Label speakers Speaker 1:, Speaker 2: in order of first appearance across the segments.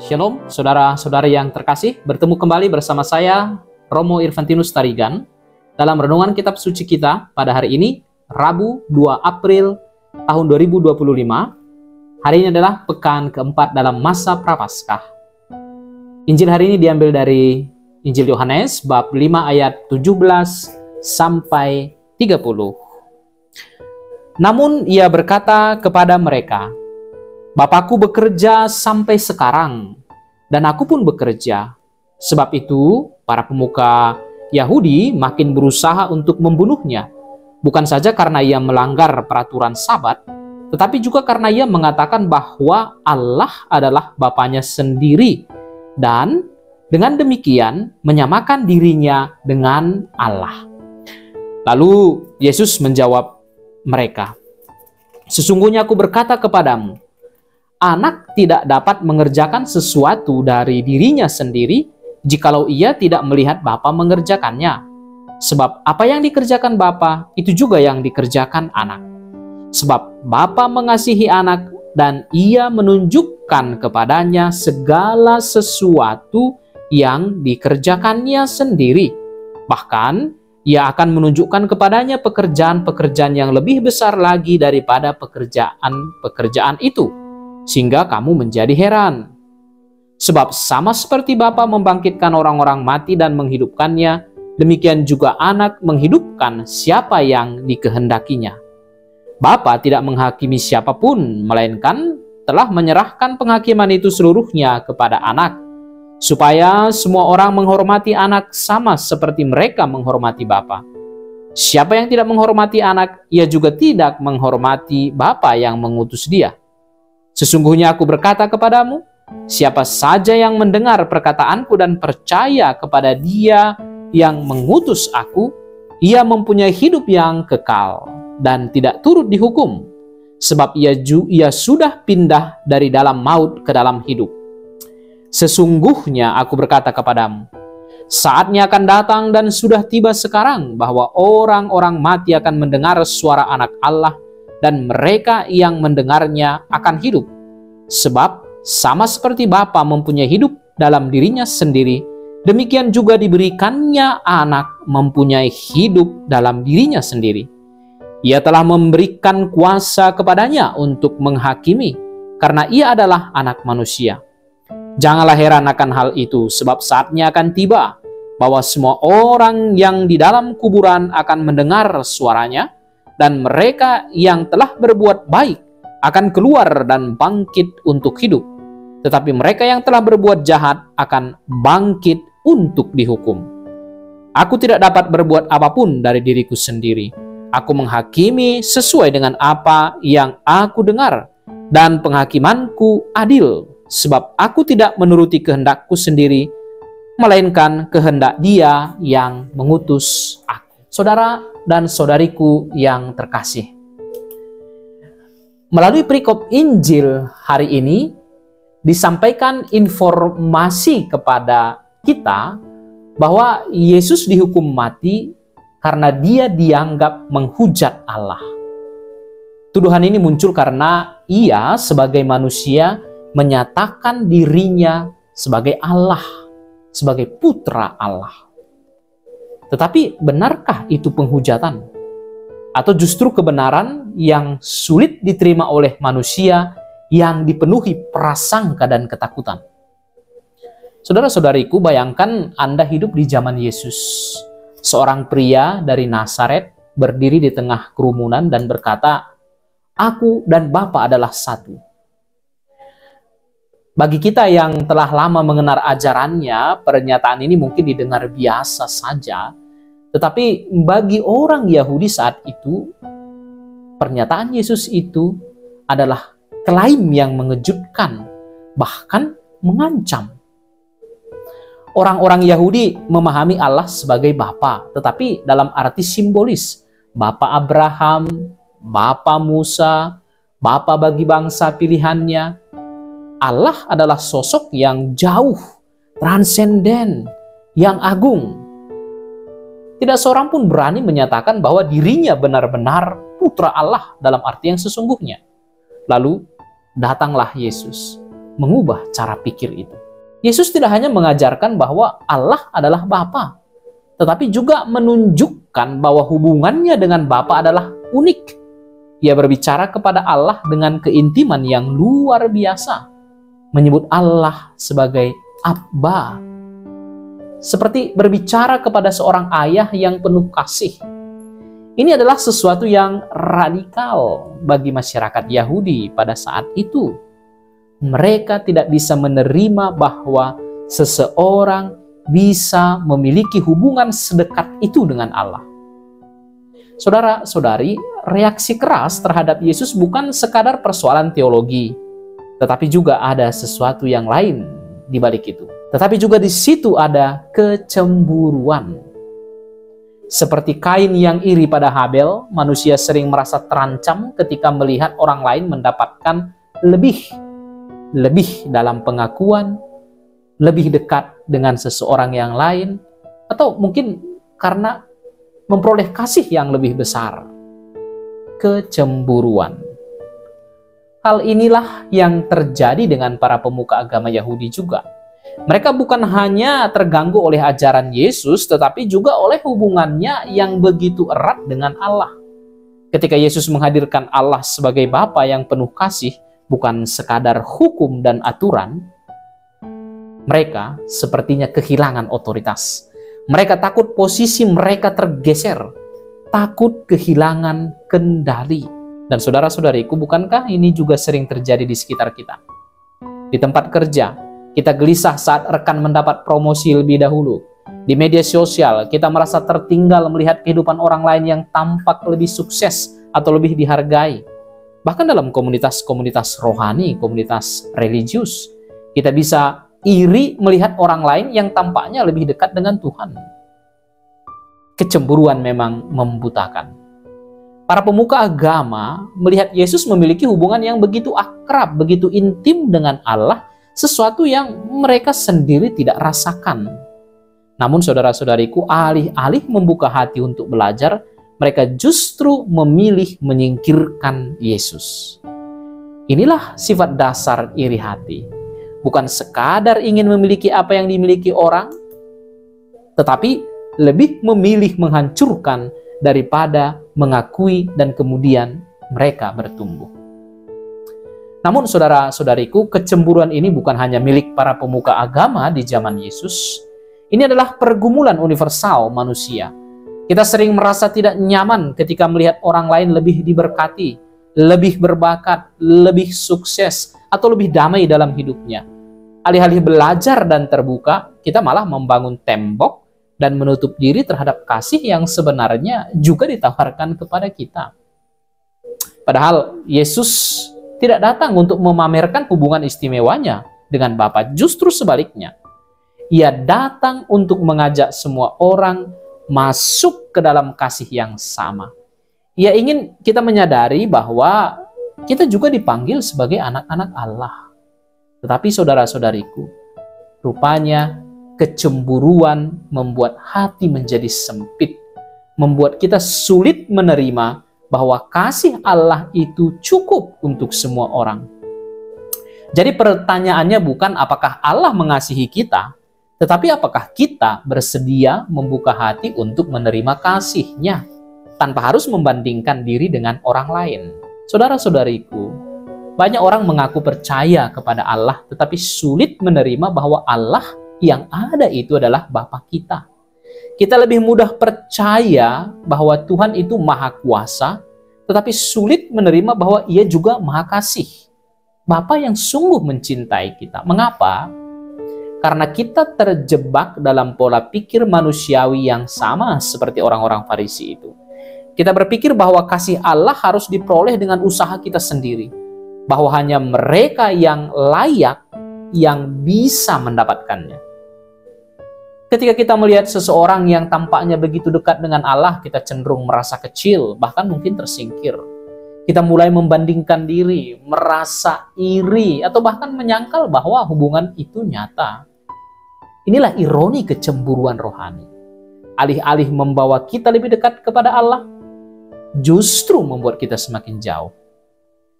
Speaker 1: Shalom, saudara-saudari yang terkasih. Bertemu kembali bersama saya, Romo Irvantinus Tarigan, dalam renungan kitab suci kita pada hari ini, Rabu 2 April tahun 2025. Hari ini adalah pekan keempat dalam masa Prapaskah. Injil hari ini diambil dari Injil Yohanes, bab 5 ayat 17 sampai 30. Namun ia berkata kepada mereka, Bapakku bekerja sampai sekarang, dan aku pun bekerja. Sebab itu, para pemuka Yahudi makin berusaha untuk membunuhnya. Bukan saja karena ia melanggar peraturan Sabat, tetapi juga karena ia mengatakan bahwa Allah adalah Bapanya sendiri, dan dengan demikian menyamakan dirinya dengan Allah. Lalu Yesus menjawab mereka, Sesungguhnya aku berkata kepadamu, anak tidak dapat mengerjakan sesuatu dari dirinya sendiri jikalau ia tidak melihat Bapa mengerjakannya. Sebab apa yang dikerjakan Bapa, itu juga yang dikerjakan anak. Sebab Bapa mengasihi anak dan ia menunjukkan kepadanya segala sesuatu yang dikerjakannya sendiri. Bahkan ia akan menunjukkan kepadanya pekerjaan-pekerjaan yang lebih besar lagi daripada pekerjaan-pekerjaan itu. Sehingga kamu menjadi heran. Sebab sama seperti Bapa membangkitkan orang-orang mati dan menghidupkannya, demikian juga anak menghidupkan siapa yang dikehendakinya. Bapa tidak menghakimi siapapun, melainkan telah menyerahkan penghakiman itu seluruhnya kepada anak, supaya semua orang menghormati anak sama seperti mereka menghormati Bapa. Siapa yang tidak menghormati anak, ia juga tidak menghormati Bapa yang mengutus dia. Sesungguhnya aku berkata kepadamu, siapa saja yang mendengar perkataanku dan percaya kepada Dia yang mengutus aku, ia mempunyai hidup yang kekal dan tidak turut dihukum, sebab ia sudah pindah dari dalam maut ke dalam hidup. Sesungguhnya aku berkata kepadamu, saatnya akan datang dan sudah tiba sekarang bahwa orang-orang mati akan mendengar suara Anak Allah, dan mereka yang mendengarnya akan hidup. Sebab sama seperti Bapa mempunyai hidup dalam dirinya sendiri, demikian juga diberikannya anak mempunyai hidup dalam dirinya sendiri. Ia telah memberikan kuasa kepadanya untuk menghakimi, karena ia adalah anak manusia. Janganlah heran akan hal itu, sebab saatnya akan tiba bahwa semua orang yang di dalam kuburan akan mendengar suaranya, dan mereka yang telah berbuat baik akan keluar dan bangkit untuk hidup. Tetapi mereka yang telah berbuat jahat akan bangkit untuk dihukum. Aku tidak dapat berbuat apapun dari diriku sendiri. Aku menghakimi sesuai dengan apa yang aku dengar, dan penghakimanku adil, sebab aku tidak menuruti kehendakku sendiri, melainkan kehendak Dia yang mengutus aku. Saudara dan saudariku yang terkasih, melalui perikop Injil hari ini disampaikan informasi kepada kita bahwa Yesus dihukum mati karena Dia dianggap menghujat Allah. Tuduhan ini muncul karena Ia sebagai manusia menyatakan dirinya sebagai Allah, sebagai putra Allah. Tetapi benarkah itu penghujatan? Atau justru kebenaran yang sulit diterima oleh manusia yang dipenuhi prasangka dan ketakutan? Saudara-saudariku, bayangkan Anda hidup di zaman Yesus. Seorang pria dari Nazaret berdiri di tengah kerumunan dan berkata, Aku dan Bapa adalah satu. Bagi kita yang telah lama mengenal ajarannya, pernyataan ini mungkin didengar biasa saja. Tetapi bagi orang Yahudi saat itu, pernyataan Yesus itu adalah klaim yang mengejutkan, bahkan mengancam. Orang-orang Yahudi memahami Allah sebagai Bapa, tetapi dalam arti simbolis. Bapa Abraham, Bapa Musa, Bapa bagi bangsa pilihannya. Allah adalah sosok yang jauh, transenden, yang agung. Tidak seorang pun berani menyatakan bahwa dirinya benar-benar putra Allah dalam arti yang sesungguhnya. Lalu datanglah Yesus, mengubah cara pikir itu. Yesus tidak hanya mengajarkan bahwa Allah adalah Bapa, tetapi juga menunjukkan bahwa hubungannya dengan Bapa adalah unik. Ia berbicara kepada Allah dengan keintiman yang luar biasa, menyebut Allah sebagai Abba, seperti berbicara kepada seorang ayah yang penuh kasih. Ini adalah sesuatu yang radikal bagi masyarakat Yahudi pada saat itu. Mereka tidak bisa menerima bahwa seseorang bisa memiliki hubungan sedekat itu dengan Allah. Saudara-saudari, reaksi keras terhadap Yesus bukan sekadar persoalan teologi, tetapi juga ada sesuatu yang lain di balik itu. Tetapi juga di situ ada kecemburuan. Seperti Kain yang iri pada Habel, manusia sering merasa terancam ketika melihat orang lain mendapatkan lebih dalam pengakuan, lebih dekat dengan seseorang yang lain, atau mungkin karena memperoleh kasih yang lebih besar. Kecemburuan. Hal inilah yang terjadi dengan para pemuka agama Yahudi juga. Mereka bukan hanya terganggu oleh ajaran Yesus, tetapi juga oleh hubungannya yang begitu erat dengan Allah. Ketika Yesus menghadirkan Allah sebagai Bapa yang penuh kasih, bukan sekadar hukum dan aturan, mereka sepertinya kehilangan otoritas. Mereka takut posisi mereka tergeser, takut kehilangan kendali. Dan saudara-saudariku, bukankah ini juga sering terjadi di sekitar kita? Di tempat kerja, kita gelisah saat rekan mendapat promosi lebih dahulu. Di media sosial, kita merasa tertinggal melihat kehidupan orang lain yang tampak lebih sukses atau lebih dihargai. Bahkan dalam komunitas-komunitas rohani, komunitas religius, kita bisa iri melihat orang lain yang tampaknya lebih dekat dengan Tuhan. Kecemburuan memang membutakan. Para pemuka agama melihat Yesus memiliki hubungan yang begitu akrab, begitu intim dengan Allah, sesuatu yang mereka sendiri tidak rasakan. Namun saudara-saudariku, alih-alih membuka hati untuk belajar, mereka justru memilih menyingkirkan Yesus. Inilah sifat dasar iri hati. Bukan sekadar ingin memiliki apa yang dimiliki orang, tetapi lebih memilih menghancurkan daripada mengakui dan kemudian mereka bertumbuh. Namun saudara-saudariku, kecemburuan ini bukan hanya milik para pemuka agama di zaman Yesus. Ini adalah pergumulan universal manusia. Kita sering merasa tidak nyaman ketika melihat orang lain lebih diberkati, lebih berbakat, lebih sukses, atau lebih damai dalam hidupnya. Alih-alih belajar dan terbuka, kita malah membangun tembok dan menutup diri terhadap kasih yang sebenarnya juga ditawarkan kepada kita. Padahal Yesus tidak datang untuk memamerkan hubungan istimewanya dengan Bapa, justru sebaliknya. Ia datang untuk mengajak semua orang masuk ke dalam kasih yang sama. Ia ingin kita menyadari bahwa kita juga dipanggil sebagai anak-anak Allah. Tetapi saudara-saudariku, rupanya kecemburuan membuat hati menjadi sempit, membuat kita sulit menerima bahwa kasih Allah itu cukup untuk semua orang. Jadi pertanyaannya bukan apakah Allah mengasihi kita, tetapi apakah kita bersedia membuka hati untuk menerima kasih-Nya tanpa harus membandingkan diri dengan orang lain. Saudara-saudariku, banyak orang mengaku percaya kepada Allah tetapi sulit menerima bahwa Allah yang ada itu adalah Bapa kita. Kita lebih mudah percaya bahwa Tuhan itu Maha Kuasa, tetapi sulit menerima bahwa Ia juga Maha Kasih. Bapa yang sungguh mencintai kita. Mengapa? Karena kita terjebak dalam pola pikir manusiawi yang sama seperti orang-orang Farisi itu. Kita berpikir bahwa kasih Allah harus diperoleh dengan usaha kita sendiri. Bahwa hanya mereka yang layak yang bisa mendapatkannya. Ketika kita melihat seseorang yang tampaknya begitu dekat dengan Allah, kita cenderung merasa kecil, bahkan mungkin tersingkir. Kita mulai membandingkan diri, merasa iri, atau bahkan menyangkal bahwa hubungan itu nyata. Inilah ironi kecemburuan rohani. Alih-alih membawa kita lebih dekat kepada Allah, justru membuat kita semakin jauh.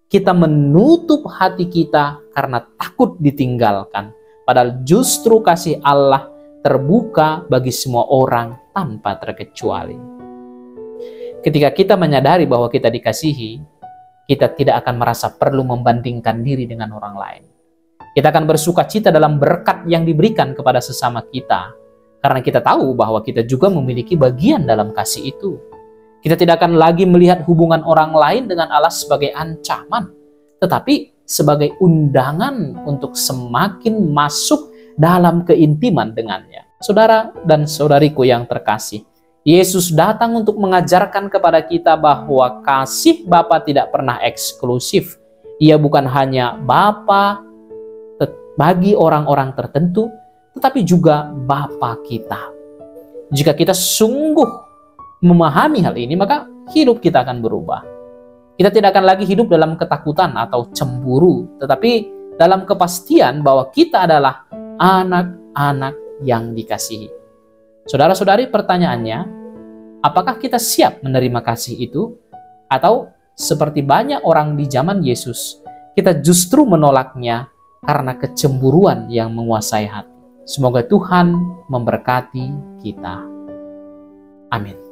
Speaker 1: kita menutup hati kita karena takut ditinggalkan. Padahal justru kasih Allah terbuka bagi semua orang tanpa terkecuali. Ketika kita menyadari bahwa kita dikasihi, kita tidak akan merasa perlu membandingkan diri dengan orang lain. Kita akan bersuka cita dalam berkat yang diberikan kepada sesama kita, karena kita tahu bahwa kita juga memiliki bagian dalam kasih itu. Kita tidak akan lagi melihat hubungan orang lain dengan Allah sebagai ancaman, tetapi sebagai undangan untuk semakin masuk dalam keintiman dengannya. Saudara dan saudariku yang terkasih, Yesus datang untuk mengajarkan kepada kita bahwa kasih Bapa tidak pernah eksklusif. Ia bukan hanya Bapa bagi orang-orang tertentu, tetapi juga Bapa kita. Jika kita sungguh memahami hal ini, maka hidup kita akan berubah. Kita tidak akan lagi hidup dalam ketakutan atau cemburu, tetapi dalam kepastian bahwa kita adalah anak-anak yang dikasihi. Saudara-saudari, pertanyaannya, apakah kita siap menerima kasih itu? Atau seperti banyak orang di zaman Yesus, kita justru menolaknya karena kecemburuan yang menguasai hati. Semoga Tuhan memberkati kita. Amin.